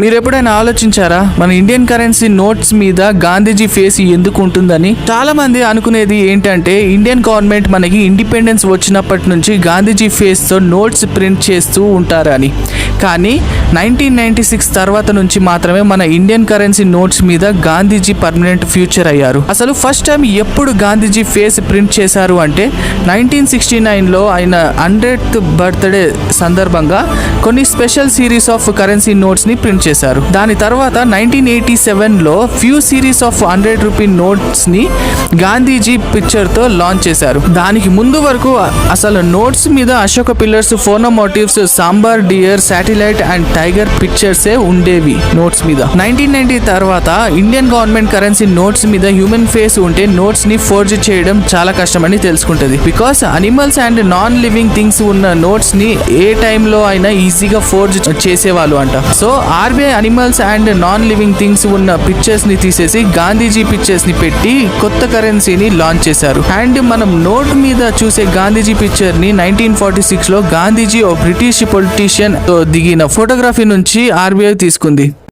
మీరు ఎప్పుడైనా ఆలోచించారా మన ఇండియన్ కరెన్సీ నోట్స్ మీద గాంధీజీ ఫేస్ ఎందుకు ఉంటుందని? చాలా మంది అనుకునేది ఏంటంటే ఇండియన్ గవర్నమెంట్ మనకి ఇండిపెండెన్స్ వచ్చినప్పటి నుంచి గాంధీజీ ఫేస్ తో నోట్స్ ప్రింట్ చేస్తూ ఉంటారని. కానీ 1996 తర్వాత నుంచి మాత్రమే మన ఇండియన్ కరెన్సీ నోట్స్ మీద గాంధీజీ పర్మనెంట్ ఫ్యూచర్ అయ్యారు. అసలు ఫస్ట్ టైం ఎప్పుడు గాంధీజీ ఫేస్ ప్రింట్ చేశారు అంటే 1969లో ఆయన 100th బర్త్డే సందర్భంగా కొన్ని special series of currency notes ని ప్రింట్ చేశారు. దాని తర్వాత 1987లో few series of 100 rupee notes ని గాంధీజీ పిక్చర్ తో లాంచ్ చేశారు. దానికి ముందు వరకు అసలు నోట్స్ మీద Ashoka pillars, fauna motifs, sambar deer, satellite and tiger pictures ఉండేవి నోట్స్ మీద. 1990 తర్వాత ఇండియన్ గవర్నమెంట్ కరెన్సీ నోట్స్ మీద హ్యూమన్ ఫేస్ ఉంటే నోట్స్ ని ఫోర్జ్ చేయడం చాలా కష్టమని తెలుసుకుంటది. Because animals and non living things ఉన్న నోట్స్ ని ఏ టైంలో అయినా ఈజీగా ఫోర్జ్ చేసేవాళ్ళు అంట. So RBI animals and non living things ఉన్న పిక్చర్స్ ని తీసేసి గాంధీజీ పిక్చర్స్ ని పెట్టి కొత్త కరెన్సీని లాంచ్ చేశారు. అండ్ మనం నోట్ మీద చూసే గాంధీజీ పిక్చర్ ని 1946లో గాంధీజీ ఓ బ్రిటిష్ పొలిటీషియన్ తో దిగిన ఫోటోగ్రఫీ నుంచి ఆర్బీఐ తీసుకుంది.